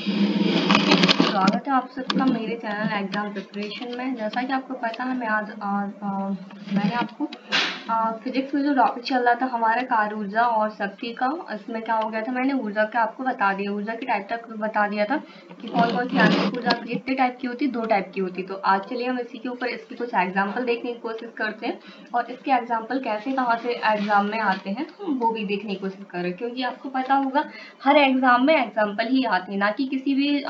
स्वागत है आप सबका मेरे चैनल एग्जाम प्रिपरेशन में। जैसा कि आपको पता है, मैं आज मैंने आपको फिजिक्स में जो टॉपिक चल रहा था हमारा कार्य ऊर्जा और शक्ति का, इसमें क्या हो गया था, मैंने ऊर्जा का आपको बता दिया, ऊर्जा की टाइप तक बता दिया था कि कौन कौन सी यांत्रिक ऊर्जा कितने टाइप की होती, 2 टाइप की होती। तो आज चलिए हम इसी के ऊपर इसकी कुछ एग्जाम्पल देखने की कोशिश करते हैं और इसके एग्जाम्पल कैसे कहाँ से एग्जाम में आते हैं तो हम वो भी देखने की कोशिश कर रहे हैं, क्योंकि आपको पता होगा हर एग्जाम में एग्जाम्पल ही आते हैं, ना कि किसी भी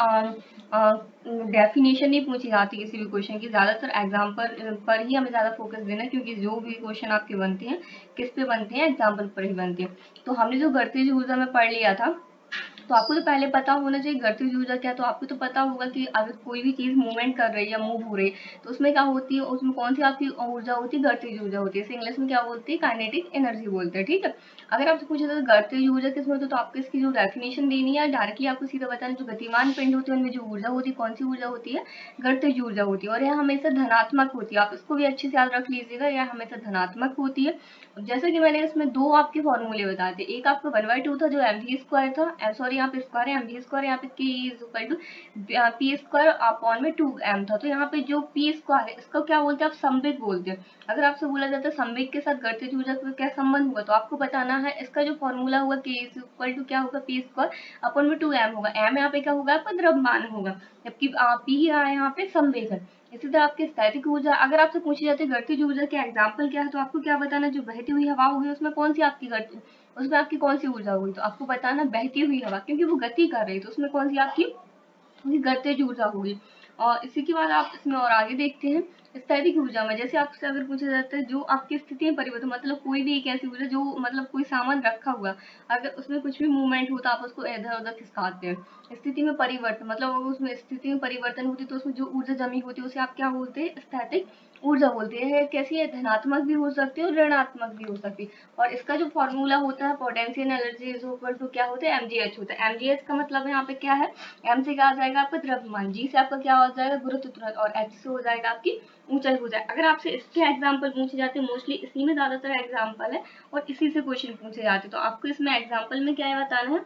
डेफिनेशन नहीं पूछी जाती किसी भी क्वेश्चन की। ज़्यादातर एग्जाम्पल पर ही हमें ज़्यादा फोकस देना है, क्योंकि जो भी क्वेश्चन आपके बनते हैं किस पे बनते हैं, एग्जाम्पल पर ही बनते हैं। तो हमने जो गतिज ऊर्जा में पढ़ लिया था, तो आपको तो पहले पता होना चाहिए गतिज ऊर्जा क्या है। तो आपको तो पता होगा कि अगर कोई भी चीज मूवमेंट कर रही है या मूव हो रही है तो उसमें क्या होती है, उसमें कौन सी आपकी ऊर्जा होती है, गतिज ऊर्जा होती है। इसे इंग्लिश में क्या बोलते हैं, काइनेटिक एनर्जी बोलते हैं। ठीक है, अगर आपसे पूछे तो गतिज ऊर्जा किसमें होती है, तो आपको इसकी जो डेफिनेशन देनी है डायरेक्टली आपको सीधा बताना, जो गतिमान पिंड होते हैं उनमें जो ऊर्जा होती है, कौन सी ऊर्जा होती है, गतिज ऊर्जा होती है। और यह हमेशा धनात्मक होती है, आप इसको भी अच्छे से याद रख लीजिएगा, यह हमेशा धनात्मक होती है। जैसे कि मैंने इसमें 2 आपके फॉर्मूले बताए थे, एक आपका 1/2 था जो mv² था, सॉरी यहाँ पे स्क्वायर है, mv², यहाँ पे k is equal to p² upon में 2m था। तो यहाँ पे जो p² है इसको क्या बोलते हैं, आप संवेग बोलते हैं। अगर आपसे बोला जाता है संवेग के साथ गतिज ऊर्जा का क्या संबंध हुआ, तो आपको बताना है इसका जो फॉर्मूला हुआ k इज इक्वल टू क्या होगा, p² अपॉन में 2m होगा। m यहाँ पे क्या होगा, आपका द्रव्यमान होगा, जबकि p यहाँ पे संवेग है। इसी तरह आपकी स्थैतिक ऊर्जा, अगर आपसे पूछी जाती है गतिज ऊर्जा के एग्जाम्पल क्या है, तो आपको क्या बताना, जो बहती हुई हवा होगी उसमें कौन सी आपकी उसमें आपकी कौन सी ऊर्जा होगी, तो आपको बताना बहती हुई हवा, क्योंकि वो गति कर रही है तो उसमें कौन सी आपकी गतिज ऊर्जा होगी। और इसी के बाद आप इसमें और आगे देखते हैं स्थैतिक ऊर्जा में। जैसे आपसे अगर पूछा जाता है जो आपकी स्थिति में परिवर्तन, मतलब कोई भी एक ऐसी ऊर्जा जो मतलब कोई सामान रखा हुआ, अगर उसमें कुछ भी मूवमेंट होता आप उसको इधर उधर खिसकाते हैं। स्थिति में परिवर्तन मतलब अगर उसमें स्थिति में परिवर्तन होती तो उसमें जो ऊर्जा जमी होती है उसे आप क्या बोलते हैं, स्थैतिक ऊर्जा बोलते हैं। कैसी है, धनात्मक भी हो सकती है और ऋणात्मक भी हो सकती है। और इसका जो फॉर्मूला होता है potential energy is equal to क्या होता है, mgh होता है। mgh का मतलब यहाँ पे क्या है, m से क्या आ जाएगा आपका द्रव्यमान, g से आपका क्या हो जाएगा गुरुत्व त्वरण, और h से हो जाएगा आपकी ऊंचाई हो जाए। अगर आपसे इसके एग्जाम्पल पूछे जाते हैं, मोस्टली इसी में ज्यादातर एग्जाम्पल है और इसी से क्वेश्चन पूछे जाते हैं, तो आपको इसमें एग्जाम्पल में क्या बताना है,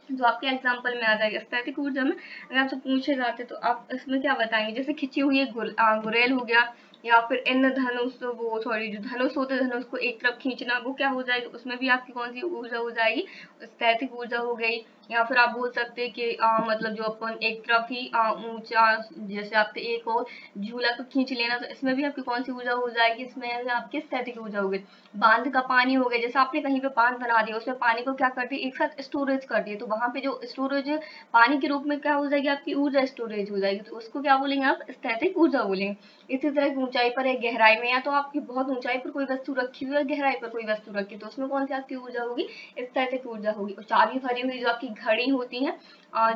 जो आपके एग्जाम्पल में आ जाएगा। स्थैतिक ऊर्जा में अगर आपसे पूछे जाते तो आप इसमें क्या बताएंगे, जैसे खिंची हुई एक गुरेल हो गया, या फिर इंद्रधनुष, वो सॉरी जो धनुष होते हैं धनुष को एक तरफ खींचना, वो क्या हो जाएगी, उसमें भी आपकी कौन सी ऊर्जा हो जाएगी, स्थैतिक ऊर्जा हो गई। या फिर आप बोल सकते हैं कि मतलब जो अपन एक तरफ ही ऊंचा, जैसे आपके एक और झूला को खींच लेना, तो इसमें भी आपकी कौन सी ऊर्जा हो जाएगी, इसमें आपकी स्थैतिक ऊर्जा हो गई। बांध का पानी हो गया, जैसे आपने कहीं पे बांध बना दिया, उसमें पानी को क्या कर दिया, एक साथ स्टोरेज कर दिया, तो वहां पे जो स्टोरेज पानी के रूप में क्या हो जाएगी, आपकी ऊर्जा स्टोरेज हो जाएगी, तो उसको क्या बोलेंगे आप, स्थैतिक ऊर्जा बोलेंगे। इसी तरह की ऊंचाई पर है, गहराई में, या तो आपकी बहुत ऊंचाई पर कोई वस्तु रखी हुई है, गहराई पर कोई वस्तु रखी है, तो उसमें कौन सी आपकी ऊर्जा होगी, स्थैतिक ऊर्जा होगी। और चाबी भरी हुई जो आपकी घड़ी होती है,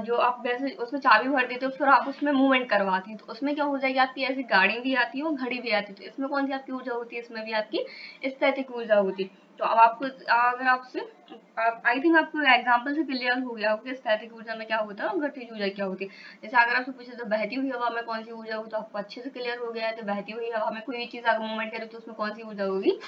जो आप वैसे उसमें चाबी भर देते हो फिर आप उसमें मूवमेंट करवाते हैं, तो उसमें क्या हो जाएगी, आपकी ऐसी गाड़ी भी आती है और घड़ी भी आती है, तो इसमें कौन सी आपकी ऊर्जा होती है, इसमें भी आपकी स्थैतिक ऊर्जा होती है। तो अब आपको अगर आपसे आई थिंक आपको एग्जाम्पल से क्लियर हो गया होगा कि स्थैतिक ऊर्जा में क्या होता है और गतिज ऊर्जा क्या होती है। जैसे अगर आपसे पूछे तो बहती हुई हवा में कौन सी ऊर्जा होगी, तो आपको अच्छे से क्लियर हो गया है, तो बहती हुई हवा में कोई भी चीज अगर मूवमेंट करे तो उसमें कौन सी ऊर्जा होगी,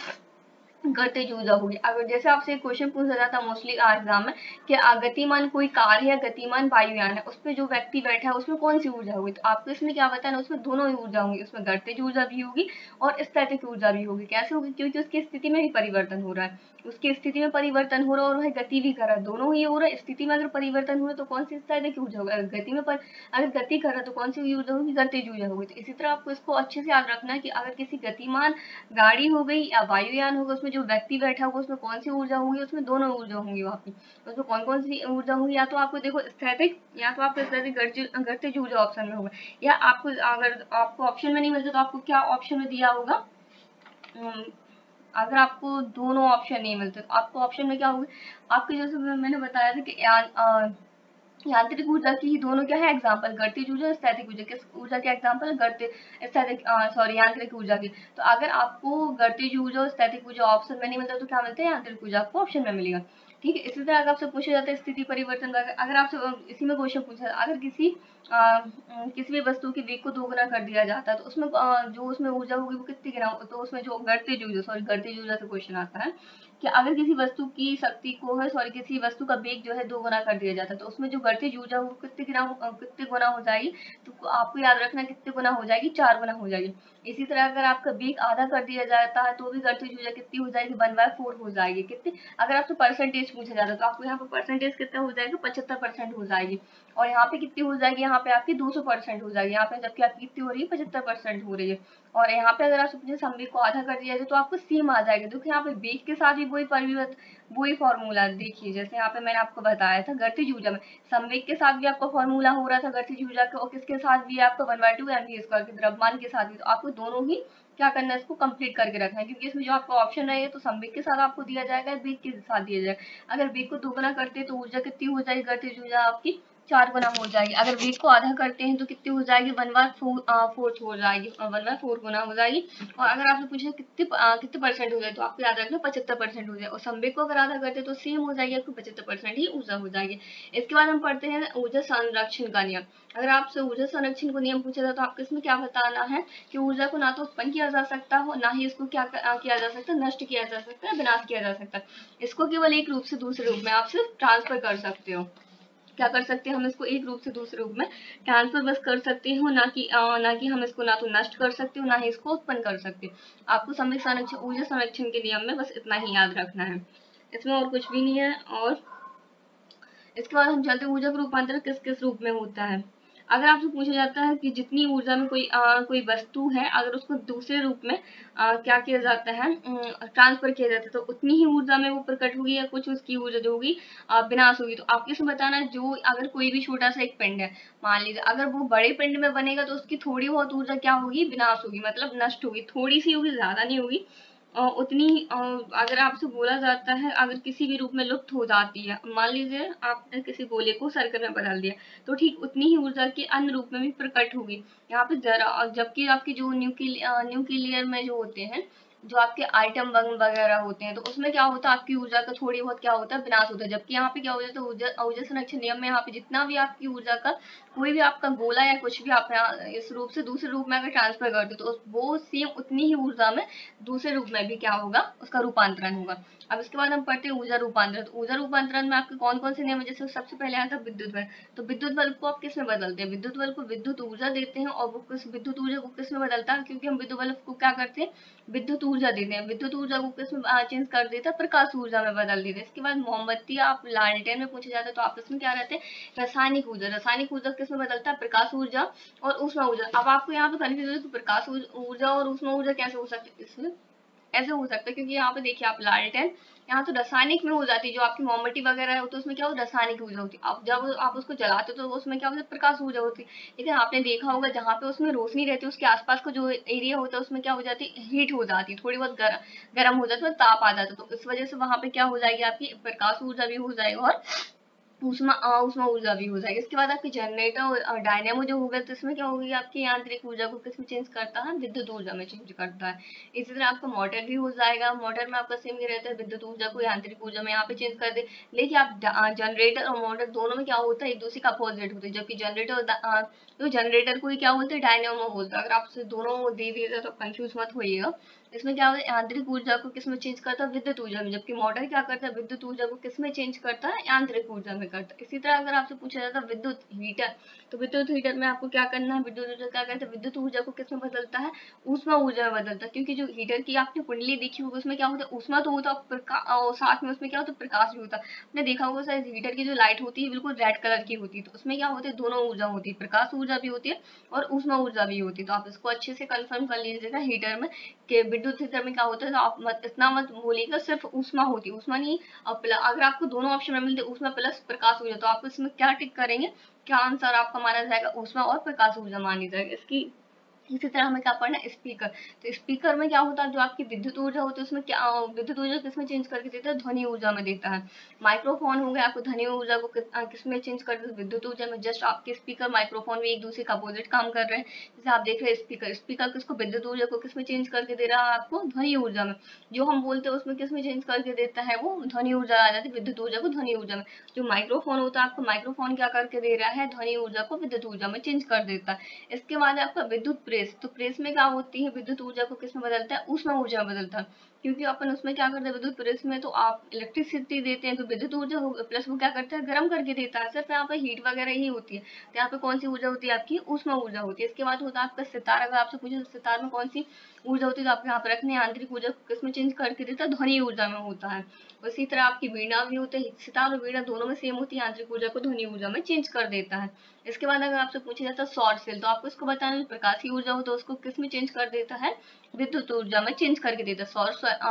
गतिज ऊर्जा होगी। अगर जैसे आपसे क्वेश्चन पूछा जाता है मोस्टली एग्जाम में कि गतिमान कोई कार है या गतिमान वायुयान है, उस पर जो व्यक्ति बैठा है उसमें कौन सी ऊर्जा होगी, तो आपको इसमें क्या बताना, उसमें दोनों ही ऊर्जा होंगी, उसमें गतिज ऊर्जा भी होगी और स्थैतिक ऊर्जा भी होगी। कैसे होगी, क्योंकि उसकी स्थिति में भी परिवर्तन हो रहा है, उसकी स्थिति में परिवर्तन हो रहा है और वह गति भी कर रहा है, दोनों ही हो रहा है। स्थिति में अगर परिवर्तन हो रहा है तो कौन सी स्थैतिक ऊर्जा होगी, अगर गति में अगर गति कर रहा है तो कौन सी ऊर्जा होगी, गतिज ऊर्जा होगी। तो इसी तरह आपको इसको अच्छे से याद रखना है कि अगर किसी गतिमान गाड़ी हो गई या वायुयान होगा, उसमें जो व्यक्ति बैठा होगा उसमें कौन सी ऊर्जा होगी, उसमें दोनों ऊर्जा होंगी वहां पे। उसमें कौन कौन सी ऊर्जा होगी, या तो आपको देखो स्थैतिक, या तो आपको स्थैतिक गतिज ऊर्जा ऑप्शन में होगा, या आपको अगर आपको ऑप्शन में नहीं मिलता तो आपको क्या ऑप्शन में दिया होगा, अगर आपको दोनों ऑप्शन नहीं मिलते तो आपको ऑप्शन में क्या होगा, आपके जैसे मैंने बताया था कि यांत्रिक ऊर्जा की ही दोनों क्या है एग्जाम्पल, गतिज ऊर्जा और स्थैतिक ऊर्जा। किस ऊर्जा के एग्जाम्पल, स्थैतिक सॉरी यांत्रिक ऊर्जा की। तो अगर आपको गतिज ऊर्जा और स्थैतिक ऊर्जा ऑप्शन में नहीं मिलता तो क्या मिलता है, यांत्रिक ऊर्जा आपको ऑप्शन में मिलेगा। ठीक है, इसी तरह अगर आपसे पूछा जाता है स्थिति परिवर्तन, अगर आपसे इसी में क्वेश्चन पूछा, अगर किसी भी वस्तु के वेग को दोगुना कर दिया जाता है तो उसमें जो उसमें ऊर्जा होगी वो कितनी गिना, तो उसमें जो गतिज ऊर्जा, सॉरी गतिज ऊर्जा से क्वेश्चन आता है कि अगर किसी वस्तु की शक्ति को है सॉरी किसी वस्तु का वेग जो है 2 गुना कर दिया जाता है तो उसमें जो गतिज ऊर्जा वो कितने गुना हो जाएगी, तो आपको याद रखना कितने गुना हो जाएगी, 4 गुना हो जाएगी। इसी तरह अगर आपका वेग आधा कर दिया जाता है तो भी गतिज ऊर्जा कितनी हो जाएगी, 1/4 हो जाएगी। कितनी, अगर आपसे परसेंटेज पूछा जाता है तो आपको यहाँ पर परसेंटेज कितना हो जाएगा, 75% हो जाएगी। और यहाँ पे कितनी हो जाएगी, यहाँ पे आपकी 200% हो जाएगी यहाँ पे, जबकि आपकी कितनी हो रही है, 75% हो रही है। और यहाँ पे अगर आप अपने संवेग को आधा कर दिया जाए तो आपको सेम आ जाएगा। देखो यहाँ पे वेग के साथ भी वही फॉर्मूला देखिए, जैसे यहाँ पे मैंने आपको बताया था गतिज ऊर्जा में संवेग के साथ भी आपका फॉर्मूला हो रहा था गतिज ऊर्जा का, और किसके साथ भी आपका 1/2 mv² के द्रव्यमान के साथ भी। तो आपको दोनों ही क्या करना है, इसको कंप्लीट करके रखना है, क्योंकि इसमें जो आपका ऑप्शन रहेगा तो संवेग के साथ आपको दिया जाएगा, वेग के साथ दिया जाएगा। अगर वेग को 2 गुना करते हैं तो ऊर्जा कितनी हो जाएगी, गतिज ऊर्जा आपकी 4 गुना हो जाएगी। अगर वेग को आधा करते हैं तो कितनी हो जाएगी, 1/4 हो जाएगी, 1/4 गुना हो जाएगी। और अगर आपसे पूछे कितने परसेंट हो जाए तो आपको याद रखना 75% हो जाए। और संवेग को अगर आधा करते हैं तो सेम हो जाएगी, आपको 75% ही ऊर्जा हो जाएगी। इसके बाद हम पढ़ते हैं ऊर्जा संरक्षण का नियम। अगर आपसे ऊर्जा संरक्षण को नियम पूछा जाए तो आपको इसमें क्या बताना है कि ऊर्जा को ना तो उत्पन्न किया जा सकता हो, ना ही इसको क्या किया जा सकता है, नष्ट किया जा सकता है, विनाश किया जा सकता है। इसको केवल एक रूप से दूसरे रूप में आप सिर्फ ट्रांसफर कर सकते हो। क्या कर सकते हैं, हम इसको एक रूप से दूसरे रूप में ट्रांसफर बस कर सकते हो, ना कि हम इसको ना तो नष्ट कर सकते हो, ना ही इसको उत्पन्न कर सकते हो। आपको संवेग संरक्षण ऊर्जा संरक्षण के नियम में बस इतना ही याद रखना है, इसमें और कुछ भी नहीं है। और इसके बाद हम चलते हैं ऊर्जा का रूपांतरण किस किस रूप में होता है। अगर आपसे पूछा जाता है कि जितनी ऊर्जा में कोई वस्तु है, अगर उसको दूसरे रूप में क्या किया जाता है, ट्रांसफर किया जाता है, तो उतनी ही ऊर्जा में वो प्रकट होगी या कुछ उसकी ऊर्जा जो होगी विनाश होगी। तो आपको इसमें बताना है, जो अगर कोई भी छोटा सा एक पिंड है, मान लीजिए अगर वो बड़े पिंड में बनेगा तो उसकी थोड़ी बहुत ऊर्जा क्या होगी, विनाश होगी, मतलब नष्ट होगी, थोड़ी सी होगी, ज्यादा नहीं होगी। उतनी अगर आपसे बोला जाता है अगर किसी भी रूप में लुप्त हो जाती है, मान लीजिए आपने किसी गोले को सर्कल में बदल दिया, तो ठीक उतनी ही ऊर्जा की अन्य रूप में भी प्रकट होगी यहाँ पे जरा। जबकि आपकी जो न्यूक्लियर में जो होते हैं, जो आपके आइटम बम वगैरह होते हैं, तो उसमें क्या होता है, आपकी ऊर्जा का थोड़ी बहुत क्या होता है, विनाश होता है। जबकि यहाँ पे क्या हो जाता है, ऊर्जा संरक्षण नियम में यहाँ पे जितना भी आपकी ऊर्जा का कोई भी आपका गोला या कुछ भी आप यहाँ इस रूप से दूसरे रूप में अगर ट्रांसफर करते हो तो वो सेम उतनी ही ऊर्जा में दूसरे रूप में भी क्या होगा, उसका रूपांतरण होगा। अब इसके बाद हम पढ़ते हैं ऊर्जा रूपांतरण। तो ऊर्जा रूपांतरण में आपके कौन कौन से नियम है, जैसे सबसे पहले आता है विद्युत बल। तो विद्युत बल को आप किस में बदलते हैं, विद्युत बल को विद्युत ऊर्जा देते हैं, और वो किस विद्युत ऊर्जा को किस में बदलता है, क्योंकि हम विद्युत बल को क्या करते हैं, विद्युत ऊर्जा देते हैं। विद्युत ऊर्जा को किस में चेंज कर देता है, प्रकाश ऊर्जा में बदल देते हैं। इसके बाद मोमबत्ती आप लालटेन में पूछे जाते हैं तो आप इसमें क्या रहते हैं, रासायनिक ऊर्जा। रासायनिक ऊर्जा किस में बदलता है, प्रकाश ऊर्जा और ऊष्मा ऊर्जा। अब आपको यहाँ पे कन्फ्यूज है कि प्रकाश ऊर्जा और ऊष्मा ऊर्जा कैसे हो सकती है, इसमें ऐसे हो सकता है क्योंकि यहाँ पे देखिए आप लालटेन यहाँ तो रासायनिक में हो जाती है, जो आपकी मोमबत्ती वगैरह है तो उसमें क्या होता है, रासायनिक ऊर्जा होती है। अब जब आप उसको जलाते हो तो उसमें क्या होता है, प्रकाश ऊर्जा होती है। लेकिन आपने देखा होगा जहाँ पे उसमें रोशनी रहती है उसके आसपास का जो एरिया होता है उसमें क्या हो जाती है, हीट हो जाती है, थोड़ी बहुत गर्म हो जाती है, ताप आ जाता है। तो इस वजह से वहां पे क्या हो जाएगी, आपकी प्रकाश ऊर्जा भी हो जाएगा और ऊष्मा ऊर्जा भी हो जाएगी। इसके बाद आपकी जनरेटर और डायनेमो जो होगा तो इसमें क्या होगी, आपकी यांत्रिक ऊर्जा को किसमें चेंज करता है, विद्युत ऊर्जा में चेंज करता है। इसी तरह आपका मोटर भी हो जाएगा, मोटर में आपका सेम ही रहता है, विद्युत ऊर्जा को यांत्रिक ऊर्जा में यहाँ पे चेंज कर दे। लेकिन आप जनरेटर और मोटर दोनों में क्या होता है, एक दूसरे का अपोजिट होता है। जबकि जनरेटर को ही क्या बोलते हैं, डायनेमो बोलते हैं। अगर आपसे दोनों दे दिए तो कंफ्यूज मत होइएगा। इसमें क्या होता है, यांत्रिक ऊर्जा को किसमें चेंज करता है, विद्युत ऊर्जा में। जबकि मोटर क्या करता है, विद्युत ऊर्जा को किसमें चेंज करता है, यांत्रिक ऊर्जा में करता है। इसी तरह अगर आपसे पूछा जाता है विद्युत हीटर, तो विद्युत हीटर में आपको क्या करना है, विद्युत ऊर्जा क्या करता है, विद्युत ऊर्जा को किसमें बदलता है, ऊष्मा ऊर्जा में बदलता है। क्योंकि जो हीटर की आपने कुंडली देखी होगी उसमें क्या होता है, ऊष्मा तो होता है और साथ में उसमें क्या होता है, प्रकाश भी होता है। आपने देखा होगा शायद हीटर की जो लाइट होती है बिल्कुल रेड कलर की होती है, तो उसमें क्या होता है, दोनों ऊर्जा होती है, प्रकाश ऊर्जा भी होती है और ऊष्मा ऊर्जा भी होती है। तो आप इसको अच्छे से कंफर्म कर लीजिएगा हीटर में कि विद्युत हीटर में क्या होता है। तो आप इतना मत बोलिएगा सिर्फ ऊष्मा होती है, ऊष्मा नहीं। अगर आपको दोनों ऑप्शन में मिलते ऊष्मा प्लस प्रकाश ऊर्जा, तो आप इसमें क्या टिक करेंगे, क्या आंसर आपका माना जाएगा, ऊष्मा और प्रकाश ऊर्जा मानी जाएगी। इसकी इसी तरह हमें क्या पढ़ना है, स्पीकर। तो स्पीकर में क्या होता है, जो आपकी विद्युत ऊर्जा होती है उसमें क्या विद्युत ऊर्जा किसमें चेंज करके देता है, ध्वनि ऊर्जा में देता है। माइक्रोफोन हो गया, आपको ध्वनि ऊर्जा को किसमें चेंज कर देता है, विद्युत ऊर्जा में। जस्ट आपके स्पीकर माइक्रोफोन में एक दूसरे का अपोजिट काम कर रहे हैं। जैसे आप देख रहे हैं स्पीकर किसको, विद्युत ऊर्जा को किसमें चेंज करके दे रहा है, आपको ध्वनि ऊर्जा में। जो हम बोलते हैं उसमें किसमें चेंज करके देता है, वो ध्वनि ऊर्जा आ जाती है, विद्युत ऊर्जा को ध्वनि ऊर्जा में। जो माइक्रोफोन होता है, आपको माइक्रोफोन क्या करके दे रहा है, ध्वनि ऊर्जा को विद्युत ऊर्जा में चेंज कर देता है। इसके बाद आपका विद्युत प्रेस। तो प्रेस में क्या होती है, विद्युत ऊर्जा को किसमें बदलता है, ऊष्मा ऊर्जा में बदलता है। क्योंकि अपन उसमें क्या करते हैं, विद्युत प्रेस में तो आप इलेक्ट्रिसिटी देते हैं, तो विद्युत ऊर्जा प्लस वो क्या करता है, गर्म करके देता है, सिर्फ यहाँ पे हीट वगैरह ही होती है। तो यहाँ पे कौन सी ऊर्जा होती है, आपकी ऊष्मा ऊर्जा होती है। इसके बाद होता है आपका सितार। अगर आपसे पूछे सितार में कौन सी ऊर्जा होती है, तो आपके यहाँ पर रखने आंतरिक ऊर्जा को किसमें चेंज करके देता है, ध्वनि ऊर्जा में होता है। उसी तरह आपकी वीणा भी होता है, सितार और वीणा दोनों में सेम होती है, आंतरिक ऊर्जा को ध्वनि ऊर्जा में चेंज कर देता है। इसके बाद अगर आपसे पूछा जाता है सौर सेल, तो आपको इसको बताना है, प्रकाशीय ऊर्जा हो तो उसको किस में चेंज कर देता है, विद्युत ऊर्जा में चेंज करके देता है।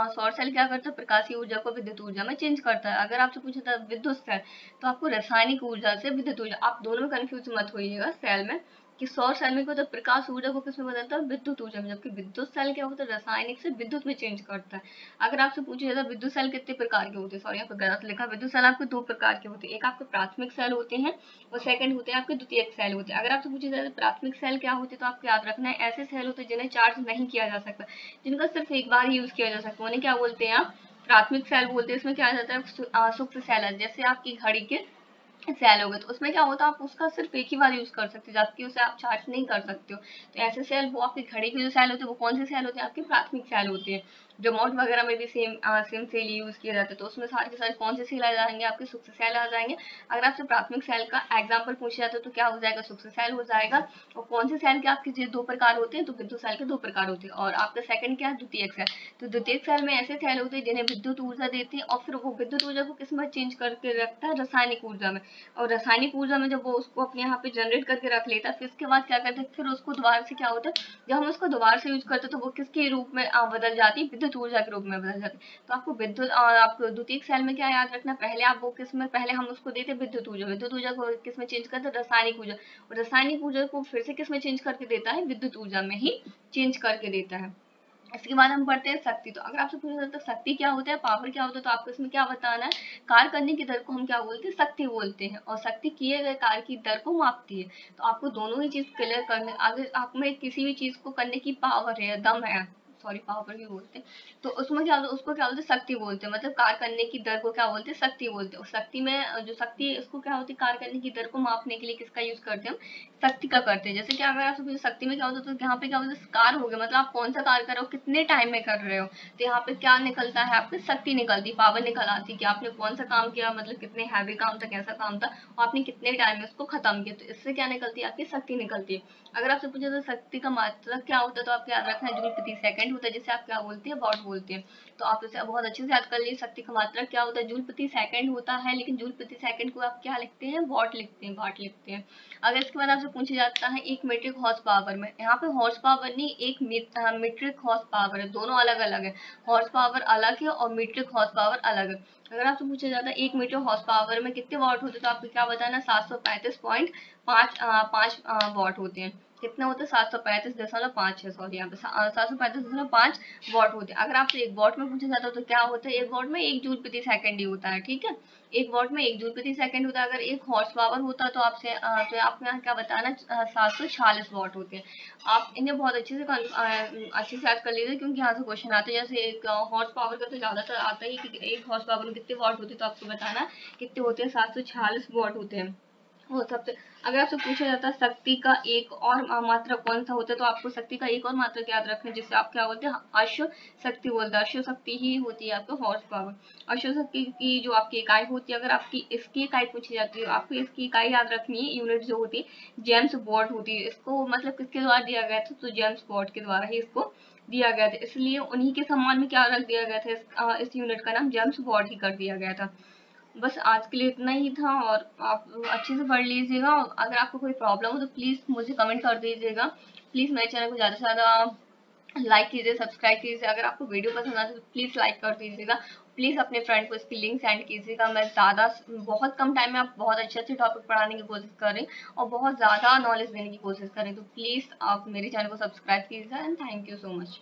सौर सेल क्या करता है, प्रकाशीय ऊर्जा को विद्युत ऊर्जा में चेंज करता है। अगर आपसे पूछा था विद्युत सेल, तो आपको रासायनिक ऊर्जा से विद्युत ऊर्जा, आप दोनों में कंफ्यूज मत होइएगा सेल में, कि सौर सेल में क्या होता है, प्रकाश ऊर्जा को किसमें बदलता है, विद्युत ऊर्जा में, जबकि विद्युत सेल क्या होता है, रासायनिक से विद्युत में चेंज करता है। अगर आपसे पूछा जाता है विद्युत सेल कितने प्रकार के होते हैं, सॉरी यहाँ पे गलत लिखा, विद्युत सेल आपके 2 प्रकार के होते हैं, एक आपके प्राथमिक सेल होते हैं और सेकंड होते हैं आपके द्वितीयक सेल होते हैं। अगर आपसे पूछा जाता है प्राथमिक सेल क्या होते हैं, तो आपको याद रखना है ऐसे सेल होते हैं जिन्हें चार्ज नहीं किया जा सकता, जिनका सिर्फ एक बार यूज किया जा सकता है, उन्हें क्या बोलते हैं आप, प्राथमिक सेल बोलते हैं। इसमें क्या जाता है, सूक्ष्म सेल, जैसे आपकी घड़ी के सेल हो गए, तो उसमें क्या होता है, आप उसका सिर्फ एक ही बार यूज कर सकते हो, जबकि उसे आप चार्ज नहीं कर सकते हो। तो ऐसे सेल, वो आपकी घड़ी के जो सेल होते हैं, वो कौन से सेल होते हैं, आपके प्राथमिक सेल होते हैं। रिमोट वगैरह में भी सेम सेल यूज किए जाते हैं, तो उसमें सारे के सारे कौन से सेल आ जाएंगे, आपके सूक्ष्म सेल आ जाएंगे। अगर आपसे प्राथमिक सेल का एग्जाम्पल पूछा जाता है, तो क्या हो जाएगा, सूक्ष्म सेल हो जाएगा। और कौन से सेल के आपके 2 प्रकार होते हैं, तो विद्युत सेल के 2 प्रकार होते हैं। और आपका सेकंड क्या है, द्वितीयक सेल। तो द्वितीयक सेल में ऐसे सेल होते हैं जिन्हें विद्युत ऊर्जा देती है, और फिर वो विद्युत ऊर्जा को किस में चेंज करके रखता है, रासायनिक ऊर्जा में। और रासायनिक ऊर्जा में जब वो उसको अपने यहाँ पे जनरेट करके रख लेता है, फिर इसके बाद क्या करते हैं, फिर उसको दोबारा से क्या होता है, जब हम उसको दोबारा से यूज करते हैं, तो वो किसके रूप में बदल जाती है, विद्युत ऊर्जा के रूप में बदल जाती है। तो आपको विद्युत, आपको द्वितीयक सेल में क्या याद रखना, पहले आप वो किस में, पहले हम उसको देते विद्युत ऊर्जा, विद्युत ऊर्जा को किस में चेंज करते हैं, रासायनिक ऊर्जा, और रासायनिक ऊर्जा को फिर से किस में चेंज करके देता है, विद्युत ऊर्जा में ही चेंज करके देता है। इसके बाद हम पढ़ते हैं शक्ति। तो अगर आपसे पूछा जाता है शक्ति क्या होता है, पावर क्या होता है, तो आपको इसमें क्या बताना है, कार्य करने की दर को हम क्या बोलते हैं, शक्ति बोलते हैं, और शक्ति किए गए कार्य की दर को मापती है। तो आपको दोनों ही चीज क्लियर करने, अगर आप में किसी भी चीज को करने की पावर है, दम है, सॉरी पावर भी बोलते हैं, तो उसमें क्या, उसको क्या बोलते हैं, शक्ति बोलते हैं। मतलब कार्य करने की दर को क्या बोलते हैं, शक्ति बोलते हैं। और शक्ति में जो शक्ति है, उसको क्या होती है, कार्य करने की दर को मापने के लिए किसका यूज करते हैं, हम शक्ति का करते हैं। जैसे कि अगर आप शक्ति में क्या होता है, तो यहाँ पे क्या होता है, कार्य हो गया, मतलब आप कौन सा कार्य कर रहे हो, कितने टाइम में कर रहे हो, तो यहाँ पे क्या निकलता है, आपकी शक्ति निकलती, पावर निकल आती कि आपने कौन सा काम किया, मतलब कितने हैवी काम था, कैसा काम था, और आपने कितने टाइम में उसको खत्म किया, तो इससे क्या निकलती है, आपकी शक्ति निकलती है। अगर आपसे पूछे तो शक्ति का मात्रा क्या होता है, तो आपको याद रखना है जूल प्रति सेकंड होता है, जिसे आप क्या बोलते हैं, वॉट बोलते हैं। तो आप इसे बहुत अच्छे से याद कर लीजिए, शक्ति का मात्रा क्या होता है, जूल प्रति सेकंड होता है, लेकिन जूल प्रति सेकंड को आप क्या लिखते हैं, वॉट लिखते हैं, वाट लिखते हैं। अगर इसके बाद आपसे पूछा जाता है एक मीट्रिक हॉर्स पावर में, यहाँ पे हॉर्स पावर नहीं, एक मीट्रिक हॉर्स पावर है, दोनों अलग अलग है। हॉर्स पावर अलग है और मीट्रिक हॉर्स पावर अलग है। अगर आपसे पूछा जाता है एक मीटर हॉर्स पावर में कितने वॉट होते हैं, तो आपको क्या बताना, 735.5 वॉट होते हैं। कितना होता है, 735.5 है, सॉरी यहाँ पे 735.5 वॉट होते हैं। अगर आपसे एक वॉट में पूछा जाता है, तो क्या होता है, एक वॉट में 1 जूल प्रति सेकंड ही होता है, ठीक है, एक वॉट में 1 जूल प्रति सेकंड होता है। अगर एक हॉर्स पावर होता है, तो आपसे तो आपको यहाँ क्या बताना, 746 वॉट होते हैं। आप इन्हें बहुत अच्छे से याद कर लीजिए, क्योंकि यहाँ से क्वेश्चन आते हैं। जैसे एक हॉर्स पावर का तो ज्यादातर आता ही कि एक हॉर्स पावर में कितने वॉट होते हैं, तो आपको बताना कितने होते हैं, 746 वॉट होते हैं। वो सबसे, अगर आपसे पूछा जाता है शक्ति का एक और मात्रा कौन सा होता है, तो आपको शक्ति का एक और मात्रा याद रखना है, जिससे आप क्या बोलते हैं, अश्व शक्ति बोलते हैं। अश्व शक्ति ही होती है आपका हॉर्स पावर। अश्व शक्ति की जो आपकी इकाई होती है, अगर आपकी इसकी इकाई पूछी जाती है, आपको इसकी इकाई याद रखनी है, यूनिट जो होती है जेम्स वॉट होती है। इसको मतलब किसके द्वारा दिया गया था, तो जेम्स वॉट के द्वारा ही इसको दिया गया था, इसलिए उन्हीं के सम्मान में क्या रख दिया गया था, इस यूनिट का नाम जेम्स वॉट ही कर दिया गया था। बस आज के लिए इतना ही था, और आप अच्छे से पढ़ लीजिएगा। अगर आपको कोई प्रॉब्लम हो तो प्लीज़ मुझे कमेंट कर दीजिएगा। प्लीज़ मेरे चैनल को ज़्यादा से ज़्यादा लाइक कीजिए, सब्सक्राइब कीजिए। अगर आपको वीडियो पसंद आती है तो प्लीज़ लाइक कर दीजिएगा। प्लीज़ अपने फ्रेंड को इसकी लिंक सेंड कीजिएगा। मैं बहुत कम टाइम में आप बहुत अच्छे टॉपिक पढ़ाने की कोशिश कर रही हूँ और बहुत ज़्यादा नॉलेज देने की कोशिश कर रही हूँ, तो प्लीज़ आप मेरे चैनल को सब्सक्राइब कीजिएगा। And thank you so much.